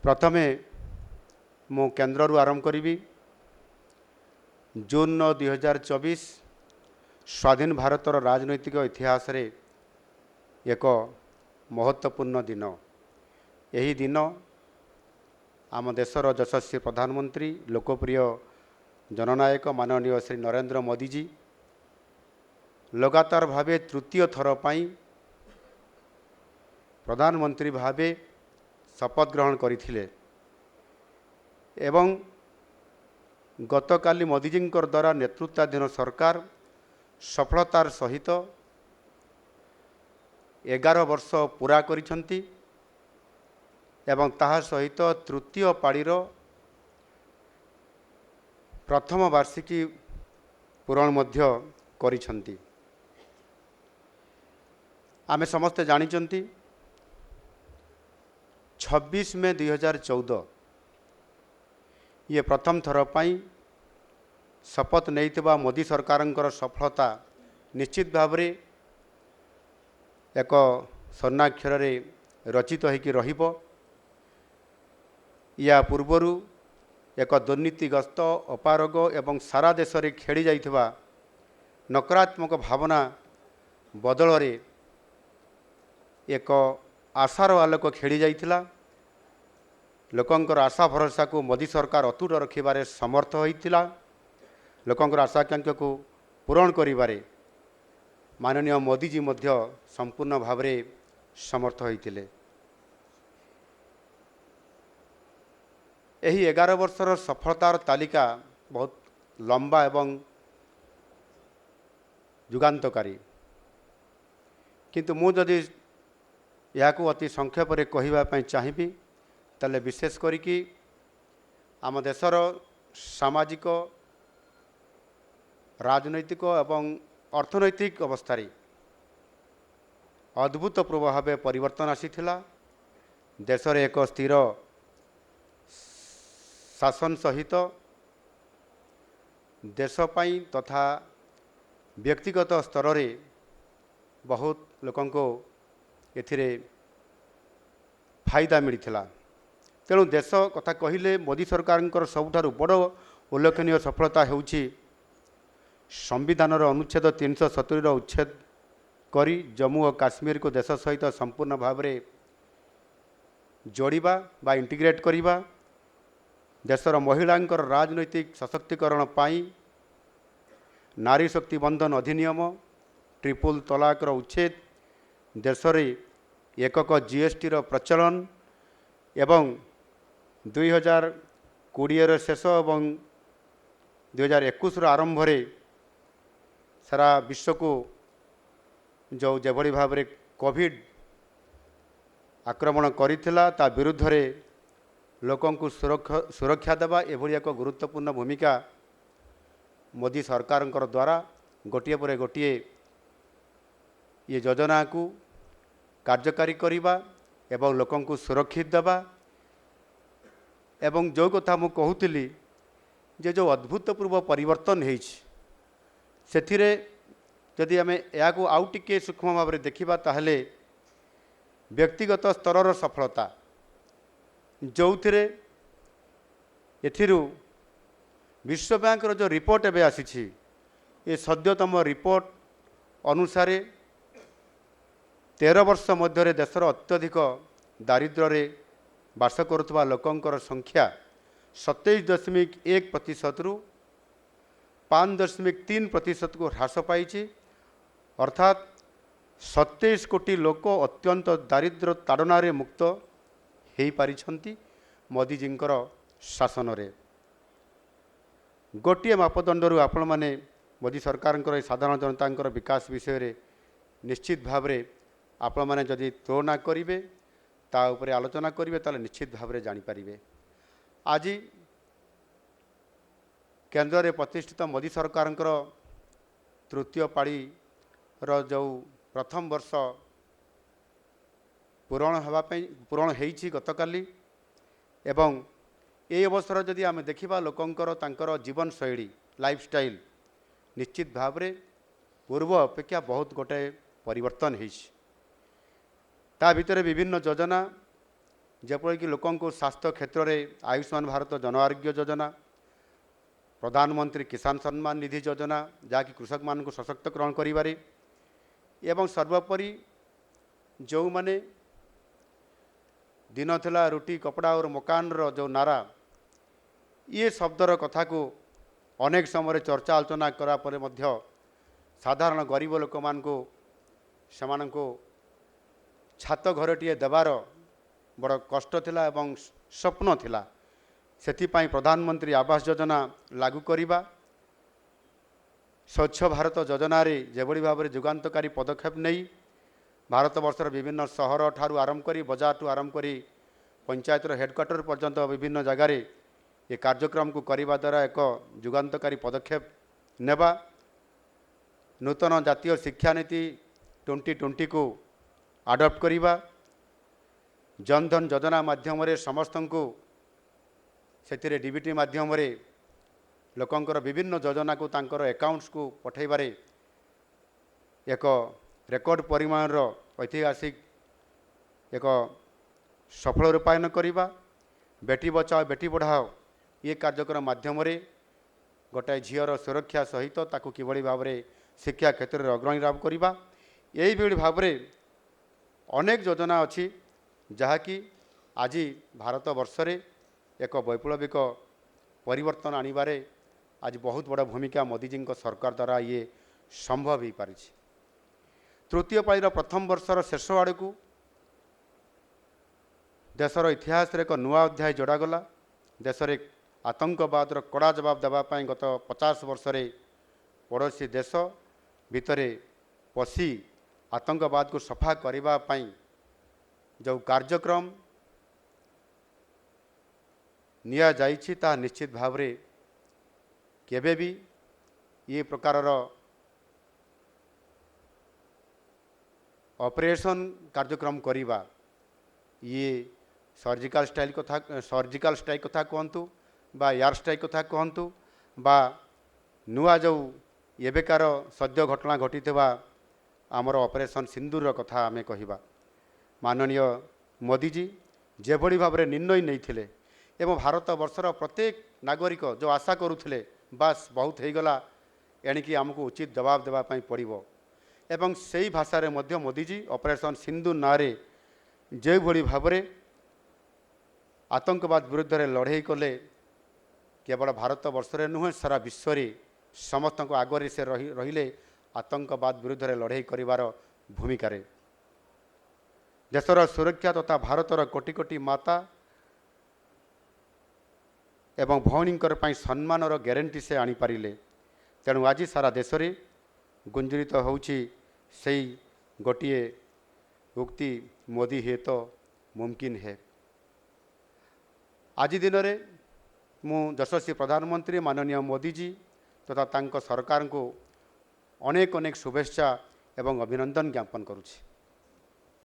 प्रथमे मु केन्द्र आरंभ करी। जून 9 2024 स्वाधीन भारतर राजनैतिक इतिहास रे एक महत्वपूर्ण दिन। यही दिन आम देशर यशस्वी प्रधानमंत्री लोकप्रिय जननायक माननीय श्री नरेंद्र मोदी जी लगातार भावे तृतीय थर पाई प्रधानमंत्री भावे शपथ ग्रहण करथिले एवं गतकाली मोदीजी द्वारा नेतृत्वाधीन सरकार सफलतार सहित 11 वर्ष पूरा करिसंती एवं ताहा सहित तृतीय पाड़ीर प्रथम वार्षिकी पूरण मध्य करिसंती। आमे समस्ते जानिचंती 26 मे 2014 ये प्रथम थर पाई शपथ नहीं मोदी सरकार सफलता निश्चित भाव में एक स्वर्णाक्षर रचित होकि रहिबो। या पूर्वरु एक दुर्नीतिग्रस्त अपारग एवं सारा देश में खेली जाइथिबा नकारात्मक भावना बदल रे एक आशार आलोक खेली जाइथिला। लोकंकर आशा भरोसा को मोदी सरकार अतुट रखिबारे समर्थ होइथिला। लोकंकर आशाकांक्षा को पूरण करिबारे माननीय मोदी जी मध्य संपूर्ण भाव में समर्थ होइथिले। एही 11 वर्षर सफलतार तालिका बहुत लंबा एवं जुगान्तकारी, किंतु मु जदि याकू अति संक्षेप रे कहिबा पई चाहिबी तले विशेष करिकी आम देशर सामाजिक राजनैतिक एवं अर्थनैतिक अवस्था अद्भुतपूर्व भाव परिवर्तन आसीथिला। देश रे एक स्थिर शासन सहित देश पाई तथा व्यक्तिगत स्तर रे बहुत लोकं को एथिरे फायदा मिलथिला। तेणु देश कथा कहिले मोदी सरकार सबुठारु बड़ उल्लेखनीय सफलता हेउछि संविधान अनुच्छेद 370 उच्छेद करी जम्मू और काश्मीर को देश सहित संपूर्ण भाव में जोड़िबा बा इंटीग्रेट करिबा। देशर महिलांकर राजनैतिक सशक्तिकरण पाई नारी शक्ति बंधन अधिनियम, ट्रिपल तलाकर उच्छेद, देश रे एकक जीएसटी प्रचलन एवं 2020 शेष एवं 2021 आरंभ रे सारा विश्व को जो जेभली भाव में कोविड आक्रमण करिथिला ता विरुद्ध रे लोकों को सुरक्षा देवा एभली एक गुरुत्वपूर्ण भूमिका मोदी सरकार द्वारा गोटिए पर गोटिए ये योजना को कार्यकारी करिबा एवं लोकों को सुरक्षित देवा। एवं जो कथा मु कहूतिली जे जो अद्भुतपूर्व परिवर्तन होइछि सेथिरे जदि आमे याकू आउ टिके सूक्ष्म भाव में देखिबा ताहले व्यक्तिगत स्तर सफलता जो थिरे एथिरु विश्व बैंक जो रिपोर्ट एबे आसीछि ये सद्यतम रिपोर्ट अनुसार 13 वर्ष मध्य देशर अत्यधिक दारिद्र्य रे बास करुवा लोकंकर संख्या 27.1% रु 5.3% को ह्रास पाई। अर्थात 27 कोटी लोक अत्यंत दारिद्र्य ताड़ना रे मुक्त हो पारिछंती मोदी जींकर शासन रे। गोटे मापदंड आपण माने मोदी सरकार साधारण जनता विकास विषय रे निश्चित भाव में आपण माने जदि तुलना करिवे ता उपरे आलोचना करिवे ताले निश्चित भाव में जानि परिवे। आज केंद्र रे प्रतिष्ठित मोदी सरकार तृतीय पाड़ी जो प्रथम वर्ष पूरण होइछि गतकाली एवं ये अवसर जदि आम देखा लोकंकर तांकर जीवन शैली लाइफस्टाइल निश्चित भाव में पूर्व अपेक्षा बहुत गोटे परिवर्तन होइछि। ता भितर विभिन्न योजना ଯେପରିକି ଲୋକଙ୍କୁ ସ୍ୱାସ୍ଥ୍ୟ କ୍ଷେତ୍ରରେ ଆୟୁଷ୍ମାନ ଭାରତ ଜନ ଆରୋଗ୍ୟ ଯୋଜନା, ପ୍ରଧାନମନ୍ତ୍ରୀ କିଷାନ ସମ୍ମାନ ନିଧି ଯୋଜନା ଯାହାକି କୃଷକମାନଙ୍କୁ ସଶକ୍ତକରଣ କରିବାରେ, ଏବଂ ସର୍ବୋପରି ଯେଉଁମାନେ ଦିନ ଥିଲା ରୁଟି କପଡ଼ା और ମକାନର ଯେଉଁ ନାରା, ଇଏ ଶବ୍ଦର କଥାକୁ ଅନେକ ସମୟରେ ଚର୍ଚ୍ଚା ଆଲୋଚନା କରା ପରେ ମଧ୍ୟ ସାଧାରଣ ଗରିବ ଲୋକମାନଙ୍କୁ ସେମାନଙ୍କୁ ଛାତ ଘରଟିଏ ଦେବାର ବଡ଼ କଷ୍ଟ ଥିଲା ଏବଂ ସ୍ୱପ୍ନ ଥିଲା। ସେଥିପାଇଁ ପ୍ରଧାନମନ୍ତ୍ରୀ ଆବାସ ଯୋଜନା ଲାଗୁ କରିବା, ସ୍ୱଚ୍ଛ ଭାରତ ଯୋଜନାରେ ଯେଭଳି ଭାବରେ ଯୁଗାନ୍ତକାରୀ ପଦକ୍ଷେପ ନେଇ ଭାରତବର୍ଷର ବିଭିନ୍ନ ସହର ଠାରୁ ଆରମ୍ଭ କରି ବଜାରଠୁ ଆରମ୍ଭ କରି ପଞ୍ଚାୟତର ହେଡ଼କ୍ୱାର୍ଟର ପର୍ଯ୍ୟନ୍ତ ବିଭିନ୍ନ ଜାଗାରେ ଏ କାର୍ଯ୍ୟକ୍ରମକୁ କରିବା ଦ୍ୱାରା ଏକ ଯୁଗାନ୍ତକାରୀ ପଦକ୍ଷେପ ନେବା, ନୂତନ ଜାତୀୟ ଶିକ୍ଷାନୀତି 2020କୁ ଆଡପ୍ଟ କରିବା, ଜନଧନ ଯୋଜନା ମାଧ୍ୟମରେ ସମସ୍ତଙ୍କୁ ସେଥିରେ ଡିବିଟି ମାଧ୍ୟମରେ ଲୋକଙ୍କର ବିଭିନ୍ନ ଯୋଜନାକୁ ତାଙ୍କର ଆକାଉଣ୍ଟସକୁ ପଠାଇବାରେ ଏକ ରେକର୍ଡ ପରିମାଣର ଐତିହାସିକ ଏକ ସଫଳ ରୂପାୟନ କରିବା, ବେଟି ବଚାଓ ବେଟି ପଢ଼ାଓ ଏ କାର୍ଯ୍ୟକ୍ରମ ମାଧ୍ୟମରେ ଗୋଟାଏ ଝିଅର ସୁରକ୍ଷା ସହିତ ତାକୁ କିଭଳି ଭାବରେ ଶିକ୍ଷା କ୍ଷେତ୍ରରେ ଅଗ୍ରଣୀ ଲାଭ କରିବା, ଏହିଭଳି ଭାବରେ ଅନେକ ଯୋଜନା ଅଛି ଯାହାକି ଆଜି ଭାରତବର୍ଷରେ ଏକ ବୈପ୍ଳବିକ ପରିବର୍ତ୍ତନ ଆଣିବାରେ ଆଜି ବହୁତ ବଡ଼ ଭୂମିକା ମୋଦିଜୀଙ୍କ ସରକାର ଦ୍ୱାରା ଇଏ ସମ୍ଭବ ହୋଇପାରିଛି। ତୃତୀୟ ପାଳିର ପ୍ରଥମ ବର୍ଷର ଶେଷ ଆଡ଼କୁ ଦେଶର ଇତିହାସରେ ଏକ ନୂଆ ଅଧ୍ୟାୟ ଯୋଡ଼ାଗଲା। ଦେଶରେ ଆତଙ୍କବାଦର କଡ଼ା ଜବାବ ଦେବା ପାଇଁ ଗତ 50 ବର୍ଷରେ ପଡ଼ୋଶୀ ଦେଶ ଭିତରେ ପଶି ଆତଙ୍କବାଦକୁ ସଫା କରିବା ପାଇଁ ଯେଉଁ କାର୍ଯ୍ୟକ୍ରମ ନିଆଯାଇଛି ତାହା ନିଶ୍ଚିତ ଭାବରେ କେବେ ବି ଏ ପ୍ରକାରର ଅପରେସନ୍ କାର୍ଯ୍ୟକ୍ରମ କରିବା, ଇଏ ସର୍ଜିକାଲ ଷ୍ଟ୍ରାଇକ୍ କଥା କୁହନ୍ତୁ ବା ଏୟାର ଷ୍ଟ୍ରାଇକ୍ କଥା କୁହନ୍ତୁ ବା ନୂଆ ଯେଉଁ ଏବେକାର ସଦ୍ୟ ଘଟଣା ଘଟିଥିବା ଆମର ଅପରେସନ୍ ସିନ୍ଦୁରର କଥା ଆମେ କହିବା, ମାନନୀୟ ମୋଦିଜୀ ଯେଭଳି ଭାବରେ ନିର୍ଣ୍ଣୟ ନେଇଥିଲେ ଏବଂ ଭାରତବର୍ଷର ପ୍ରତ୍ୟେକ ନାଗରିକ ଯେଉଁ ଆଶା କରୁଥିଲେ ବାସ୍ ବହୁତ ହେଇଗଲା, ଏଣିକି ଆମକୁ ଉଚିତ ଜବାବ ଦେବା ପାଇଁ ପଡ଼ିବ, ଏବଂ ସେହି ଭାଷାରେ ମଧ୍ୟ ମୋଦିଜୀ ଅପରେସନ୍ ସିନ୍ଦୁର ନାଁରେ ଯେଉଁଭଳି ଭାବରେ ଆତଙ୍କବାଦ ବିରୁଦ୍ଧରେ ଲଢ଼େଇ କଲେ, କେବଳ ଭାରତବର୍ଷରେ ନୁହେଁ ସାରା ବିଶ୍ୱରେ ସମସ୍ତଙ୍କ ଆଗରେ ସେ ରହିଲେ ଆତଙ୍କବାଦ ବିରୁଦ୍ଧରେ ଲଢ଼େଇ କରିବାର ଭୂମିକାରେ। ଦେଶର ସୁରକ୍ଷା ତଥା ଭାରତର କୋଟି କୋଟି ମାତା ଏବଂ ଭଉଣୀଙ୍କର ପାଇଁ ସମ୍ମାନର ଗ୍ୟାରେଣ୍ଟି ସେ ଆଣିପାରିଲେ। ତେଣୁ ଆଜି ସାରା ଦେଶରେ ଗୁଞ୍ଜରିତ ହେଉଛି ସେଇ ଗୋଟିଏ ଉକ୍ତି, ମୋଦି ହେ ତ ମୁମକିନ ହେ। ଆଜି ଦିନରେ ମୁଁ ଯଶସ୍ୱୀ ପ୍ରଧାନମନ୍ତ୍ରୀ ମାନନୀୟ ମୋଦିଜୀ ତଥା ତାଙ୍କ ସରକାରଙ୍କୁ ଅନେକ ଅନେକ ଶୁଭେଚ୍ଛା ଏବଂ ଅଭିନନ୍ଦନ ଜ୍ଞାପନ କରୁଛି।